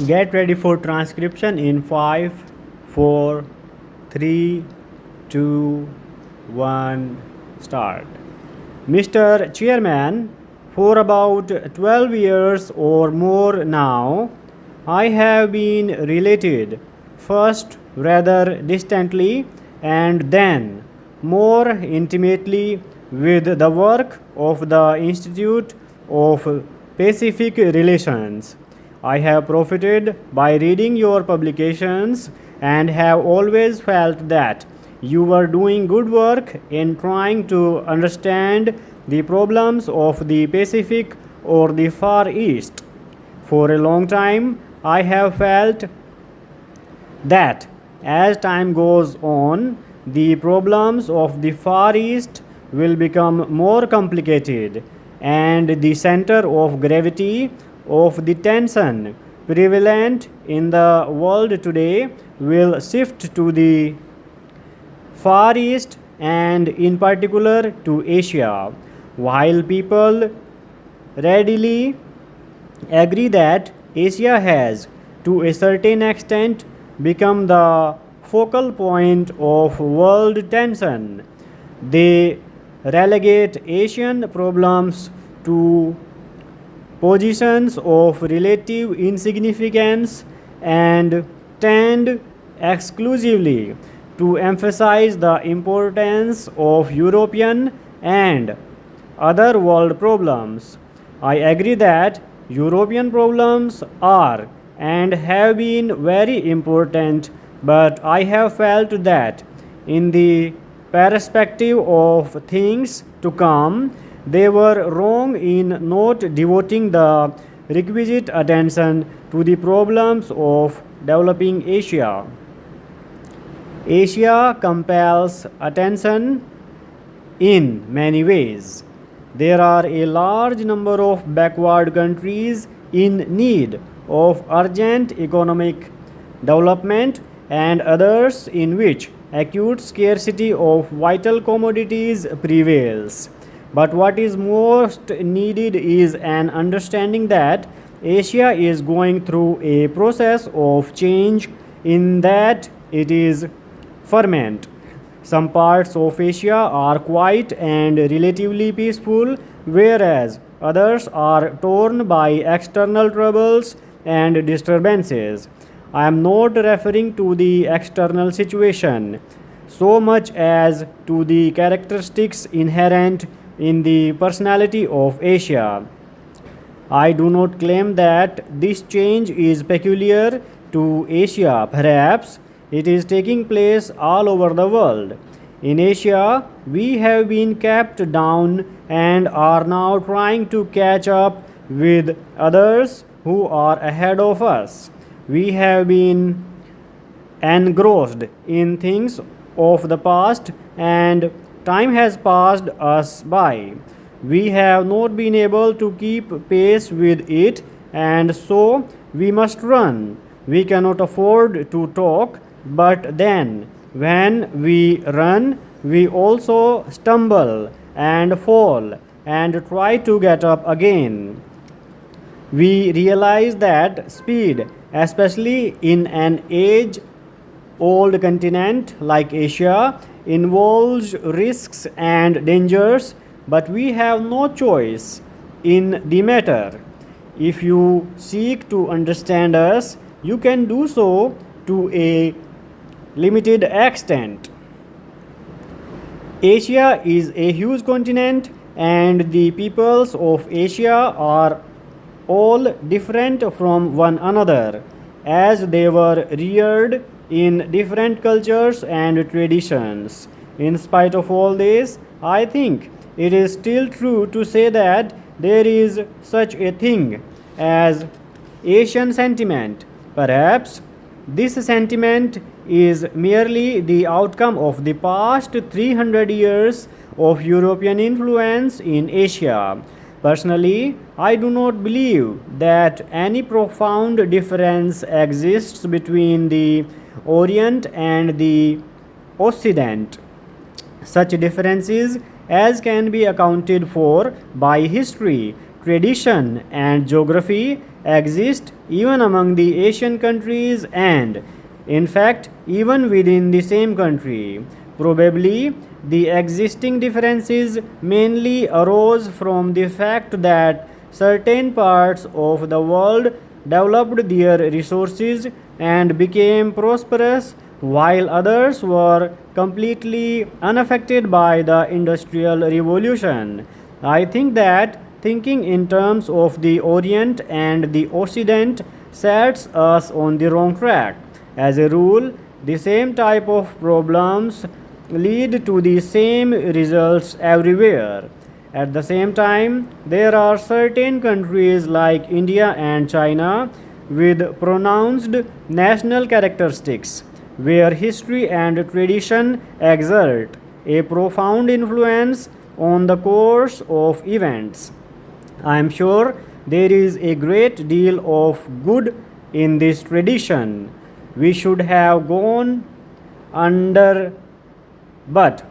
Get ready for transcription in 5, 4, 3, 2, 1, start. Mr. Chairman, for about 12 years or more now, I have been related, first rather distantly and then more intimately, with the work of the Institute of Pacific Relations. I have profited by reading your publications and have always felt that you were doing good work in trying to understand the problems of the Pacific or the Far East. For a long time, I have felt that as time goes on, the problems of the Far East will become more complicated, and the center of gravity of the tension prevalent in the world today will shift to the Far East and, in particular, to Asia. While people readily agree that Asia has, to a certain extent, become the focal point of world tension, they relegate Asian problems to positions of relative insignificance and tend exclusively to emphasize the importance of European and other world problems. I agree that European problems are and have been very important, but I have felt that in the perspective of things to come, they were wrong in not devoting the requisite attention to the problems of developing Asia. Asia compels attention in many ways. There are a large number of backward countries in need of urgent economic development and others in which acute scarcity of vital commodities prevails. But what is most needed is an understanding that Asia is going through a process of change in that it is ferment. Some parts of Asia are quiet and relatively peaceful, whereas others are torn by external troubles and disturbances. I am not referring to the external situation so much as to the characteristics inherent in the personality of Asia. I do not claim that this change is peculiar to Asia. Perhaps it is taking place all over the world. In Asia, we have been kept down and are now trying to catch up with others who are ahead of us. We have been engrossed in things of the past, and time has passed us by. We have not been able to keep pace with it, and so we must run. We cannot afford to talk, but then when we run, we also stumble and fall and try to get up again. We realize that speed, especially in an age old continent like Asia, involves risks and dangers, but we have no choice in the matter. If you seek to understand us, you can do so to a limited extent. Asia is a huge continent, and the peoples of Asia are all different from one another, as they were reared in different cultures and traditions. In spite of all this, I think it is still true to say that there is such a thing as Asian sentiment. Perhaps this sentiment is merely the outcome of the past 300 years of European influence in Asia. Personally, I do not believe that any profound difference exists between the Orient and the Occident. Such differences as can be accounted for by history tradition, and geography exist even among the Asian countries and, in fact, even within the same country. Probably the existing differences mainly arose from the fact that certain parts of the world developed their resources and became prosperous while others were completely unaffected by the Industrial Revolution. I think that thinking in terms of the Orient and the Occident sets us on the wrong track. As a rule, the same type of problems lead to the same results everywhere. At the same time, there are certain countries like India and China with pronounced national characteristics where history and tradition exert a profound influence on the course of events. I am sure there is a great deal of good in this tradition. We should have gone under, but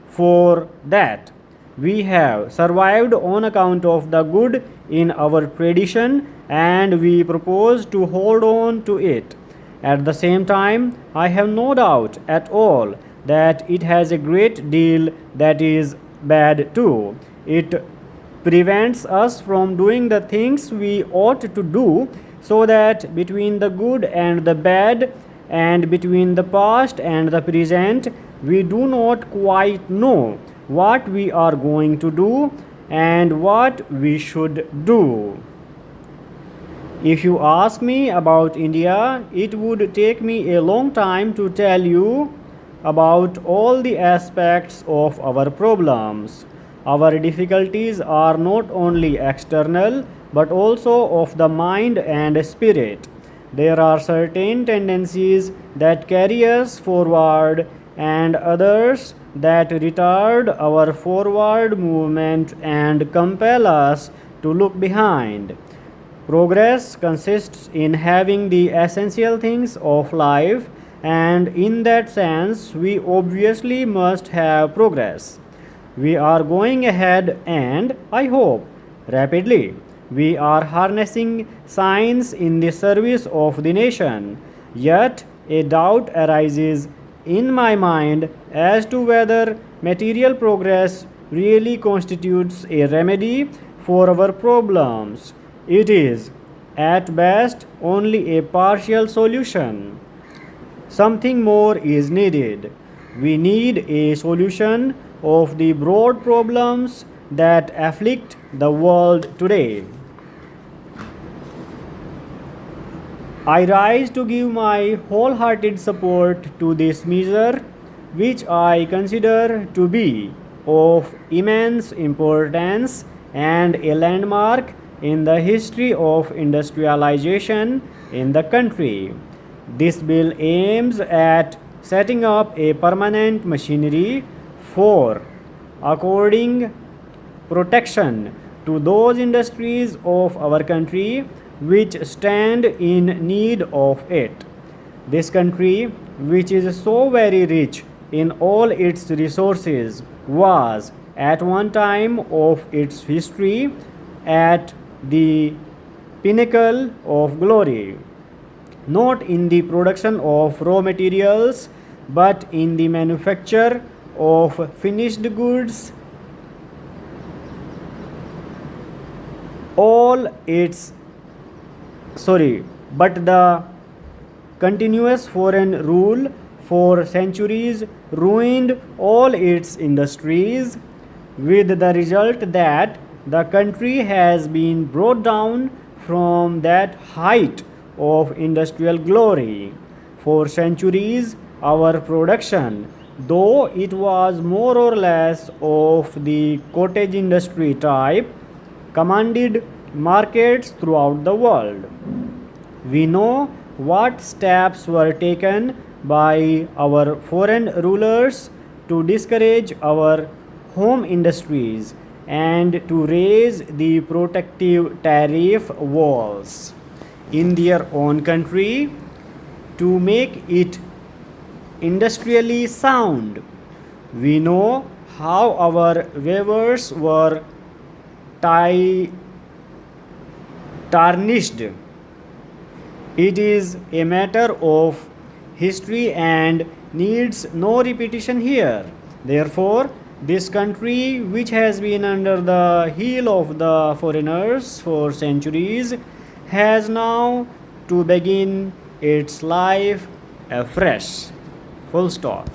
for that, we have survived on account of the good in our tradition and we propose to hold on to it. At the same time, I have no doubt at all that it has a great deal that is bad too. It prevents us from doing the things we ought to do, so that between the good and the bad, and between the past and the present, we do not quite know what we are going to do and what we should do. If you ask me about India, it would take me a long time to tell you about all the aspects of our problems. Our difficulties are not only external but also of the mind and spirit. There are certain tendencies that carry us forward and others that retard our forward movement and compel us to look behind. Progress consists in having the essential things of life, and in that sense, we obviously must have progress. We are going ahead, and I hope rapidly. We are harnessing science in the service of the nation. Yet, a doubt arises in my mind as to whether material progress really constitutes a remedy for our problems. It is, at best, only a partial solution. Something more is needed. We need a solution of the broad problems that afflict the world today. I rise to give my wholehearted support to this measure, which I consider to be of immense importance and a landmark in the history of industrialization in the country. This bill aims at setting up a permanent machinery for according protection to those industries of our country which stand in need of it. This country, which is so very rich in all its resources, was at one time of its history at the pinnacle of glory, not in the production of raw materials, but in the manufacture of finished goods. All its but the continuous foreign rule for centuries ruined all its industries, with the result that the country has been brought down from that height of industrial glory. For centuries, our production, though it was more or less of the cottage industry type, commanded markets throughout the world. We know what steps were taken by our foreign rulers to discourage our home industries and to raise the protective tariff walls in their own country to make it industrially sound. We know how our weavers were tarnished. It is a matter of history and needs no repetition here. Therefore, this country, which has been under the heel of the foreigners for centuries, has now to begin its life afresh. Full stop.